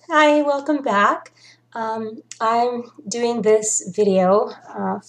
Hi, welcome back. I'm doing this video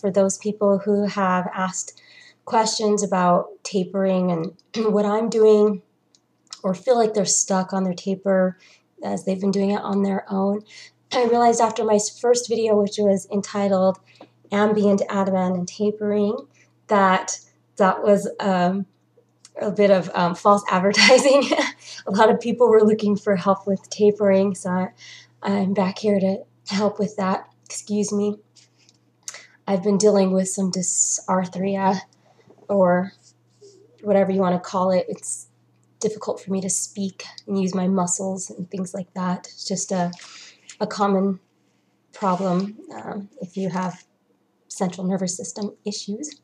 for those people who have asked questions about tapering and what I'm doing or feel like they're stuck on their taper as they've been doing it on their own. I realized after my first video, which was entitled Ambient Ativan and Tapering, that was a bit of false advertising. A lot of people were looking for help with tapering, so I'm back here to help with that. Excuse me. I've been dealing with some dysarthria, or whatever you want to call it. It's difficult for me to speak and use my muscles and things like that. It's just a common problem if you have central nervous system issues.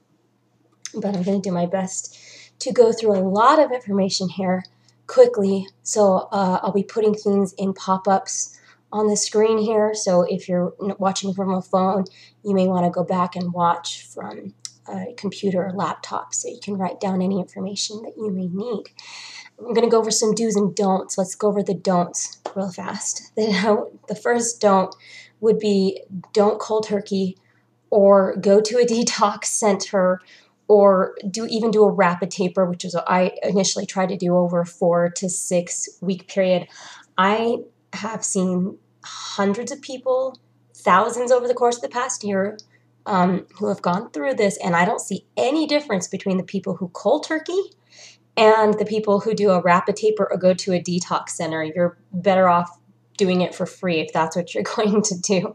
But I'm going to do my best to go through a lot of information here quickly. So I'll be putting things in pop-ups on the screen here. So if you're watching from a phone, you may want to go back and watch from a computer or laptop so you can write down any information that you may need. I'm going to go over some do's and don'ts. Let's go over the don'ts real fast. The first don't would be don't cold turkey or go to a detox center or even do a rapid taper, which is what I initially tried to do over a 4 to 6 week period. I have seen hundreds of people, thousands over the course of the past year, who have gone through this, and I don't see any difference between the people who cold turkey and the people who do a rapid taper or go to a detox center. You're better off doing it for free if that's what you're going to do.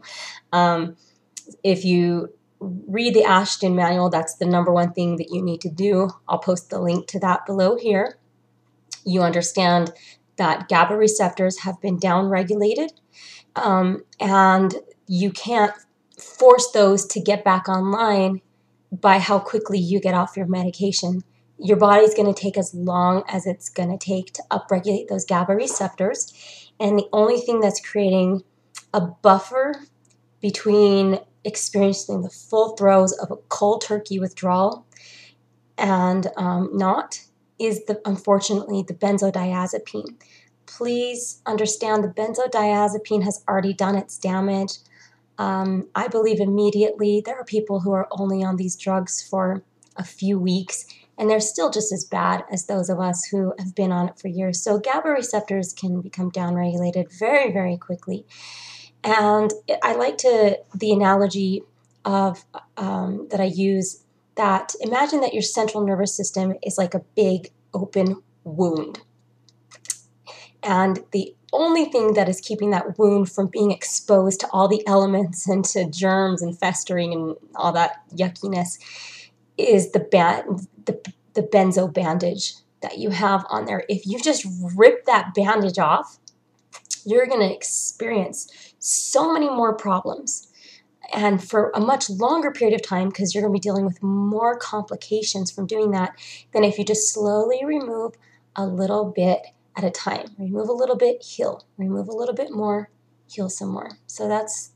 If you read the Ashton manual, that's the number one thing that you need to do. I'll post the link to that below here. You understand that GABA receptors have been downregulated, and you can't force those to get back online by how quickly you get off your medication. Your body's going to take as long as it's going to take to upregulate those GABA receptors, and the only thing that's creating a buffer between experiencing the full throes of a cold turkey withdrawal and not is unfortunately the benzodiazepine. Please understand the benzodiazepine has already done its damage. I believe immediately there are people who are only on these drugs for a few weeks, and they're still just as bad as those of us who have been on it for years. So GABA receptors can become downregulated very, very quickly. And I like the analogy of that I use, that imagine that your central nervous system is like a big open wound. And the only thing that is keeping that wound from being exposed to all the elements and to germs and festering and all that yuckiness is the benzo bandage that you have on there. If you just rip that bandage off, you're going to experience so many more problems, and for a much longer period of time, because you're going to be dealing with more complications from doing that than if you just slowly remove a little bit at a time. Remove a little bit, heal. Remove a little bit more, heal some more. So that's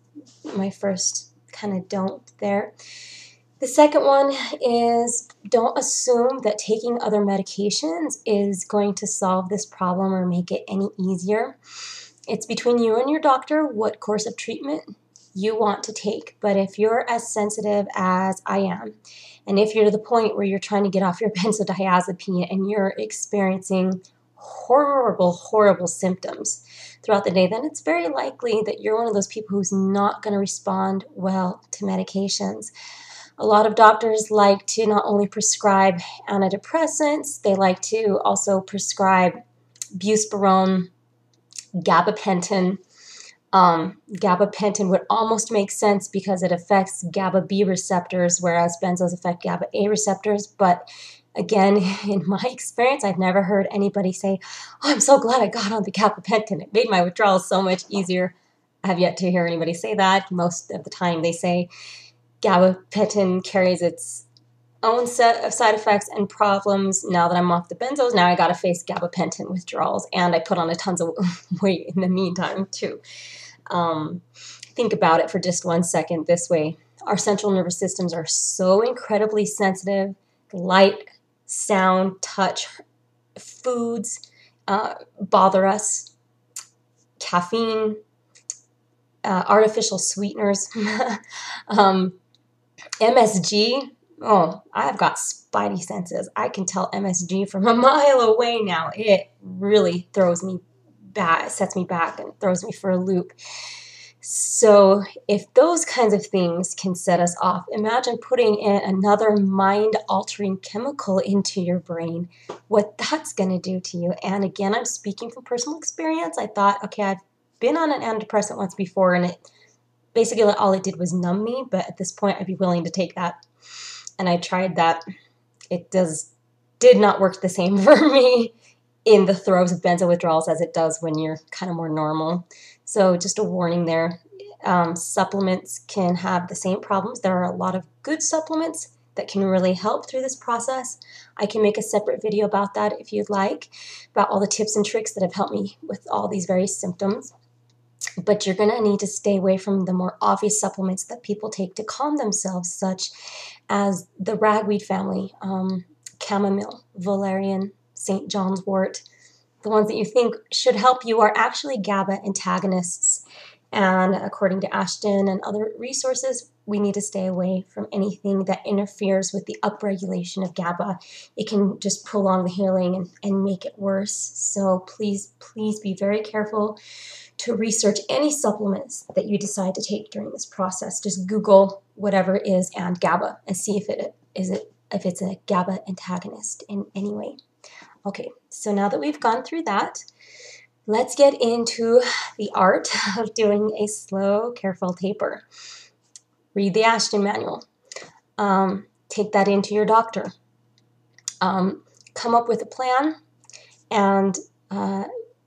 my first kind of don't there. The second one is don't assume that taking other medications is going to solve this problem or make it any easier. It's between you and your doctor what course of treatment you want to take. But if you're as sensitive as I am, and if you're to the point where you're trying to get off your benzodiazepine and you're experiencing horrible, horrible symptoms throughout the day, then it's very likely that you're one of those people who's not going to respond well to medications. A lot of doctors like to not only prescribe antidepressants, they like to also prescribe buspirone, gabapentin. Gabapentin would almost make sense because it affects GABA B receptors, whereas benzos affect GABA A receptors. But again, in my experience, I've never heard anybody say, "Oh, I'm so glad I got on the gabapentin. It made my withdrawal so much easier." I have yet to hear anybody say that. Most of the time they say gabapentin carries its own set of side effects and problems. Now that I'm off the benzos, now I got to face gabapentin withdrawals, and I put on a tons of weight in the meantime too. Think about it for just 1 second this way. Our central nervous systems are so incredibly sensitive. Light, sound, touch, foods bother us. Caffeine, artificial sweeteners, MSG. Oh, I've got spidey senses. I can tell MSG from a mile away now. It really throws me back, sets me back, and throws me for a loop. So if those kinds of things can set us off, imagine putting in another mind-altering chemical into your brain, what that's going to do to you. And again, I'm speaking from personal experience. I thought, okay, I've been on an antidepressant once before, and it basically all it did was numb me, but at this point I'd be willing to take that. And I tried that. It did not work the same for me in the throes of benzo withdrawals as it does when you're kind of more normal. So just a warning there. Supplements can have the same problems. There are a lot of good supplements that can really help through this process. I can make a separate video about that if you'd like, about all the tips and tricks that have helped me with all these various symptoms. But you're going to need to stay away from the more obvious supplements that people take to calm themselves, such as the ragweed family, chamomile, valerian, St. John's wort. The ones that you think should help you are actually GABA antagonists. And according to Ashton and other resources, we need to stay away from anything that interferes with the upregulation of GABA. It can just prolong the healing and make it worse. So please, please be very careful to research any supplements that you decide to take during this process. Just Google whatever it is and GABA and see if it's a GABA antagonist in any way. Okay, so now that we've gone through that, let's get into the art of doing a slow, careful taper. Read the Ashton manual. Take that into your doctor. Come up with a plan, and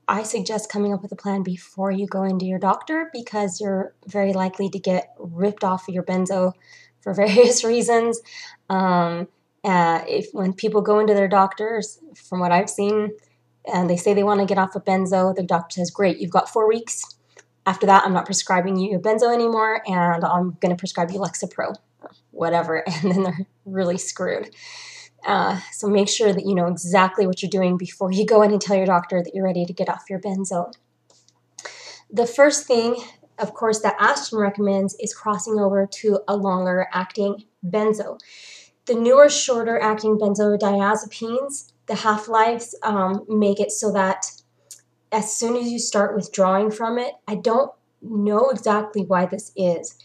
I suggest coming up with a plan before you go into your doctor, because you're very likely to get ripped off of your benzo for various reasons. When people go into their doctors, from what I've seen, and they say they want to get off of benzo, the doctor says, great, you've got 4 weeks. After that, I'm not prescribing you benzo anymore, and I'm going to prescribe you Lexapro, or whatever, and then they're really screwed. So make sure that you know exactly what you're doing before you go in and tell your doctor that you're ready to get off your benzo. The first thing, of course, that Ashton recommends is crossing over to a longer acting benzo. The newer, shorter acting benzodiazepines, the half-lives make it so that as soon as you start withdrawing from it, I don't know exactly why this is.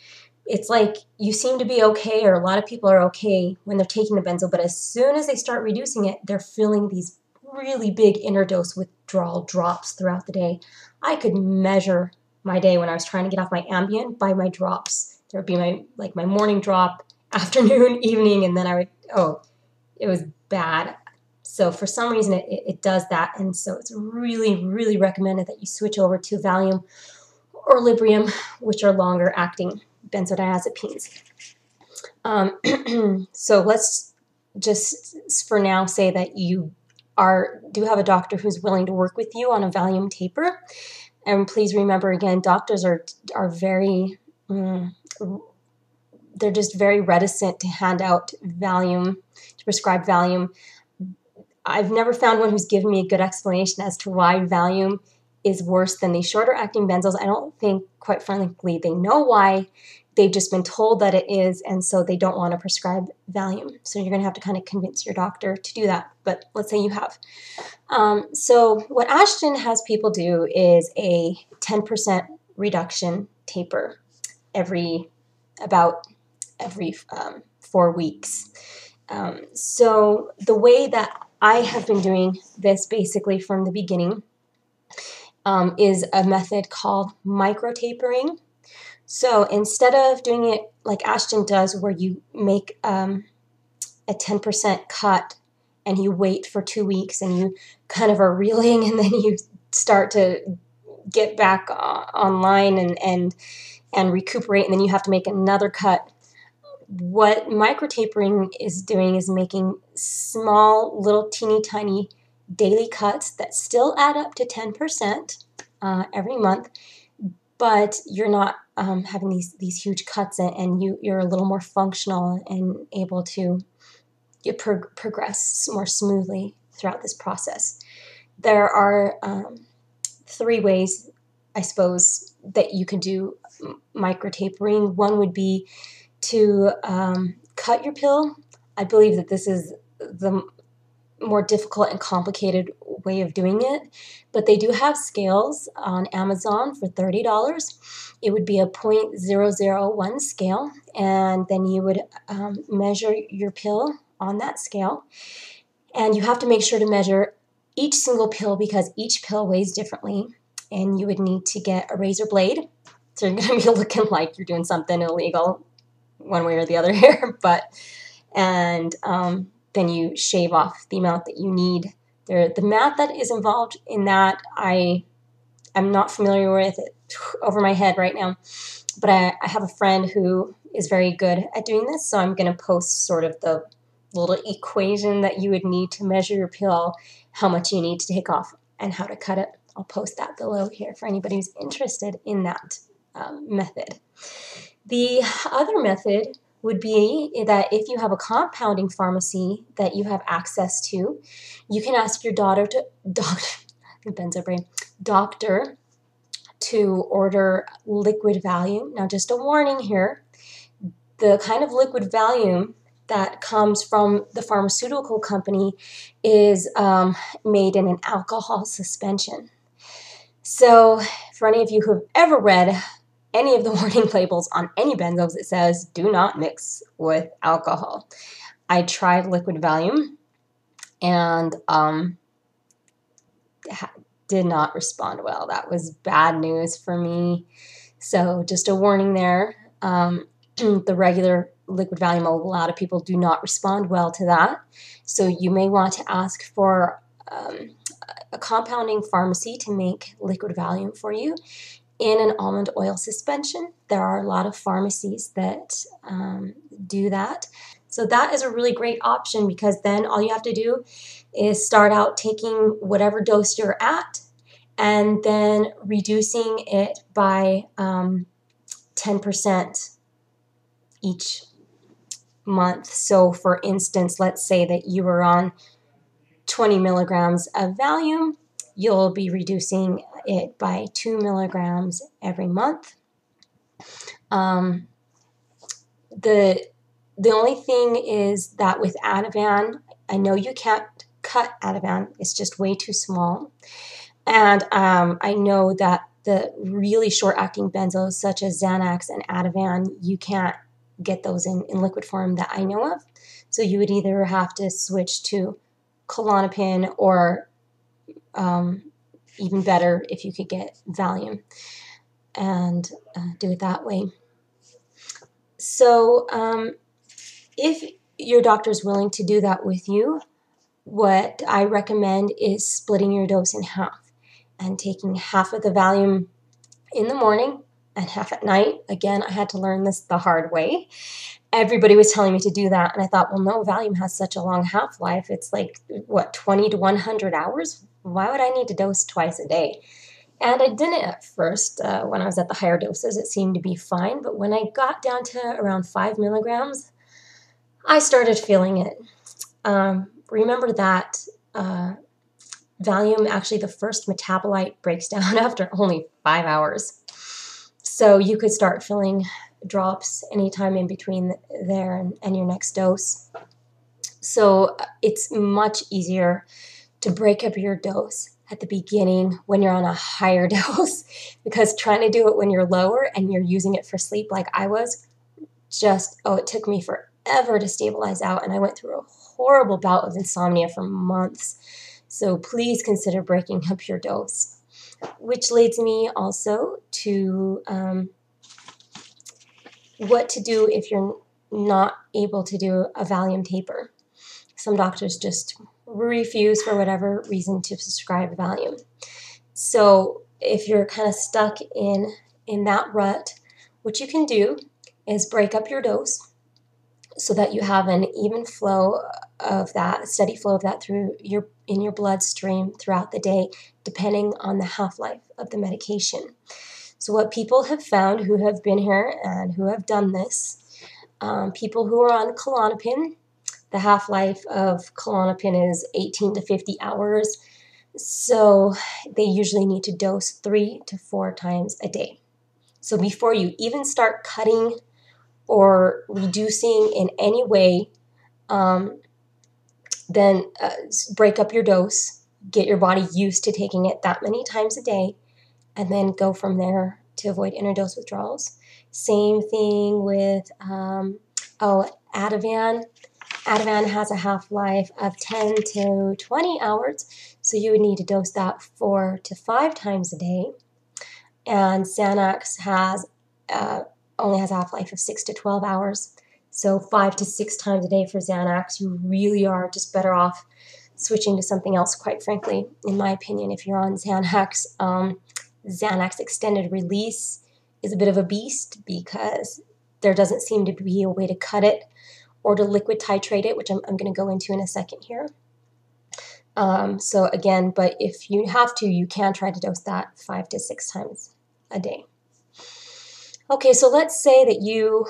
It's like you seem to be okay, or a lot of people are okay when they're taking the benzo, but as soon as they start reducing it, they're feeling these really big interdose withdrawal drops throughout the day. I could measure my day when I was trying to get off my Ambien by my drops. There would be my morning drop, afternoon, evening, and then it was bad. So for some reason it does that, and so it's really, really recommended that you switch over to Valium or Librium, which are longer acting benzodiazepines. So let's just for now say that you do have a doctor who's willing to work with you on a Valium taper. And please remember, again, doctors are very they're just very reticent to hand out Valium, to prescribe Valium. I've never found one who's given me a good explanation as to why Valium is worse than the shorter acting benzos. I don't think, quite frankly, they know why. They've just been told that it is, and so they don't want to prescribe Valium. So you're going to have to kind of convince your doctor to do that. But let's say you have. So what Ashton has people do is a 10% reduction taper about every 4 weeks. So the way that I have been doing this basically from the beginning is a method called micro tapering. So instead of doing it like Ashton does, where you make a 10% cut and you wait for 2 weeks and you kind of are reeling, and then you start to get back online and recuperate, and then you have to make another cut. What micro tapering is doing is making small, little, teeny tiny daily cuts that still add up to 10% every month, but you're not having these huge cuts, and you're a little more functional and able to progress more smoothly throughout this process. There are 3 ways I suppose, that you can do micro tapering. One would be to cut your pill. I believe that this is the more difficult and complicated way of doing it, but they do have scales on Amazon for $30. It would be a 0.001 scale, and then you would measure your pill on that scale, and you have to make sure to measure each single pill because each pill weighs differently, and you would need to get a razor blade, so you're going to be looking like you're doing something illegal one way or the other here, and then you shave off the amount that you need. The math that is involved in that, I'm not familiar with it over my head right now, but I have a friend who is very good at doing this, so I'm going to post sort of the little equation that you would need to measure your pill, how much you need to take off, and how to cut it. I'll post that below here for anybody who's interested in that method. The other method would be that if you have a compounding pharmacy that you have access to, you can ask your doctor to order liquid Valium. Now, just a warning here, the kind of liquid Valium that comes from the pharmaceutical company is made in an alcohol suspension. So for any of you who have ever read any of the warning labels on any benzos, it says, do not mix with alcohol. I tried liquid Valium and did not respond well. That was bad news for me. So just a warning there. The regular liquid Valium, a lot of people do not respond well to that. So you may want to ask for a compounding pharmacy to make liquid Valium for you in an almond oil suspension. There are a lot of pharmacies that do that. So that is a really great option because then all you have to do is start out taking whatever dose you're at and then reducing it by 10% each month. So for instance, let's say that you were on 20 milligrams of Valium, you'll be reducing it by 2 milligrams every month. The only thing is that with Ativan, I know you can't cut Ativan. It's just way too small. And I know that the really short-acting benzos, such as Xanax and Ativan, you can't get those in liquid form that I know of. So you would either have to switch to Klonopin or even better if you could get Valium and do it that way. So if your doctor is willing to do that with you, what I recommend is splitting your dose in half and taking half of the Valium in the morning and half at night. Again, I had to learn this the hard way. Everybody was telling me to do that, and I thought, well, no, Valium has such a long half-life. It's like, what, 20 to 100 hours? Why would I need to dose twice a day? And I didn't at first. When I was at the higher doses, it seemed to be fine. But when I got down to around 5 milligrams, I started feeling it. Remember that Valium, actually the first metabolite breaks down after only 5 hours. So you could start feeling drops anytime in between there and your next dose. So it's much easier to break up your dose at the beginning when you're on a higher dose, because trying to do it when you're lower and you're using it for sleep like I was, it took me forever to stabilize out, and I went through a horrible bout of insomnia for months. So please consider breaking up your dose. Which leads me also to what to do if you're not able to do a Valium taper. Some doctors just refuse for whatever reason to prescribe Valium. So if you're kind of stuck in that rut, what you can do is break up your dose so that you have an even flow of that, steady flow of that in your bloodstream throughout the day, depending on the half-life of the medication. So what people have found who have been here and who have done this, people who are on Klonopin, the half-life of Klonopin is 18 to 50 hours. So they usually need to dose 3 to 4 times a day. So before you even start cutting or reducing in any way, then break up your dose, get your body used to taking it that many times a day, and then go from there to avoid interdose withdrawals. Same thing with, Ativan. Ativan has a half-life of 10 to 20 hours, so you would need to dose that 4 to 5 times a day. And Xanax only has a half-life of 6 to 12 hours, so 5 to 6 times a day for Xanax. You really are just better off switching to something else, quite frankly, in my opinion, if you're on Xanax. Xanax extended release is a bit of a beast because there doesn't seem to be a way to cut it or to liquid titrate it, which I'm going to go into in a second here. So again, but if you have to, you can try to dose that 5 to 6 times a day. Okay, so let's say that you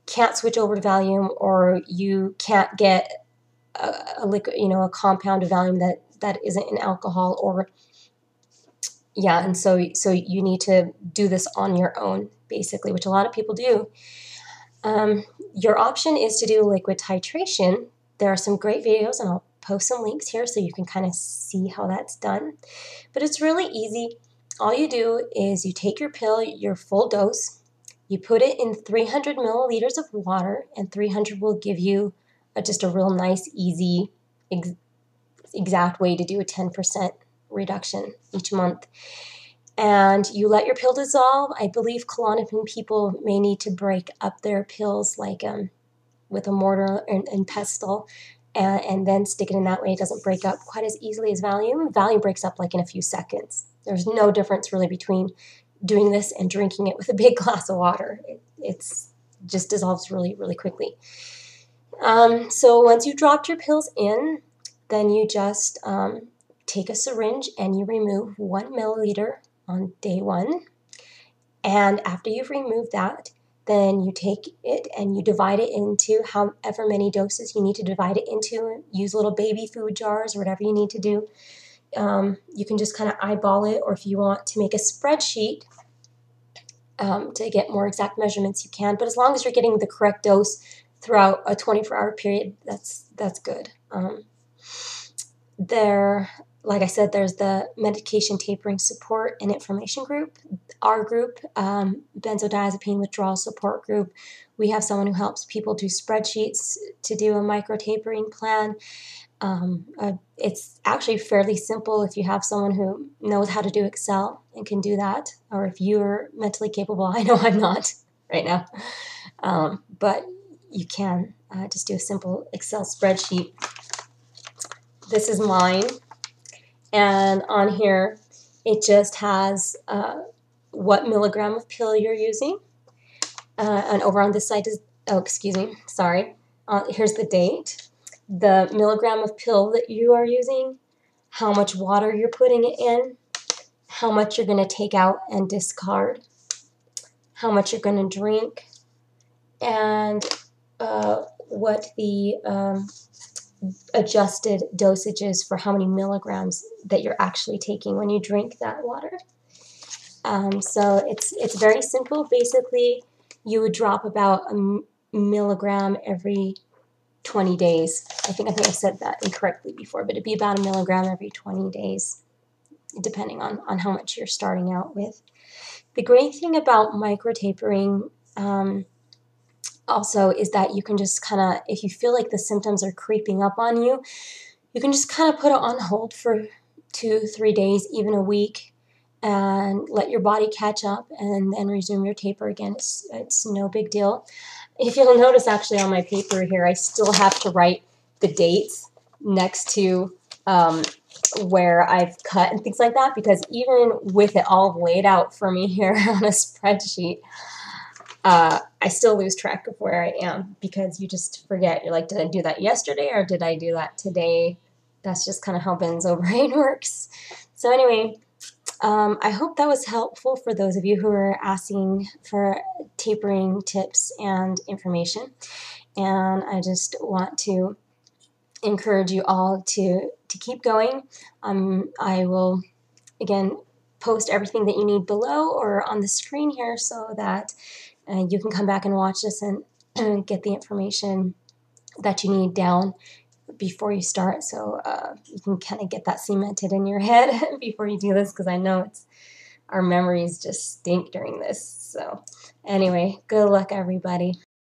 can't switch over to Valium, or you can't get a liquid, a compound of Valium that isn't an alcohol, or yeah, and so you need to do this on your own, basically, which a lot of people do. Your option is to do liquid titration. There are some great videos, and I'll post some links here so you can kind of see how that's done. But it's really easy. All you do is you take your pill, your full dose, you put it in 300 milliliters of water, and 300 will give you just a real nice, easy, exact way to do a 10% reduction each month. And you let your pill dissolve. I believe Klonopin people may need to break up their pills, like with a mortar and pestle, and then stick it in that way. It doesn't break up quite as easily as Valium. Valium breaks up like in a few seconds. There's no difference really between doing this and drinking it with a big glass of water. It's just dissolves really, really quickly. So once you've dropped your pills in, then you just take a syringe and you remove 1 milliliter on day 1. And after you've removed that, then you take it and you divide it into however many doses you need to divide it into. Use little baby food jars or whatever you need to do. You can just kind of eyeball it, or if you want to make a spreadsheet to get more exact measurements, you can. But as long as you're getting the correct dose throughout a 24-hour period, that's good. Like I said, there's the medication tapering support and information group. Our group, Benzodiazepine withdrawal support group, we have someone who helps people do spreadsheets to do a micro tapering plan. It's actually fairly simple if you have someone who knows how to do Excel and can do that, or if you're mentally capable. I know I'm not right now, but you can just do a simple Excel spreadsheet. This is mine, and on here it just has what milligram of pill you're using, and over on this side is, oh, excuse me, sorry, here's the date, the milligram of pill that you are using, how much water you're putting it in, how much you're going to take out and discard, how much you're going to drink, and what the adjusted dosages for how many milligrams that you're actually taking when you drink that water. So it's very simple. Basically, you would drop about a milligram every 20 days. I think I said that incorrectly before, but it'd be about a milligram every 20 days, depending on how much you're starting out with. The great thing about micro tapering also is that you can just kind of, if you feel like the symptoms are creeping up on you, you can just kind of put it on hold for 2-3 days, even a week, and let your body catch up and then resume your taper again. It's no big deal. If you'll notice, actually, on my paper here, I still have to write the dates next to where I've cut and things like that, because even with it all laid out for me here on a spreadsheet, I still lose track of where I am, because you just forget. You're like, did I do that yesterday or did I do that today? That's just kind of how Benzo brain works. So anyway, I hope that was helpful for those of you who are asking for tapering tips and information. And I just want to encourage you all to keep going. I will, again, post everything that you need below or on the screen here so that you can come back and watch this and get the information that you need down before you start, so you can kind of get that cemented in your head before you do this, because I know our memories just stink during this. So anyway, good luck everybody.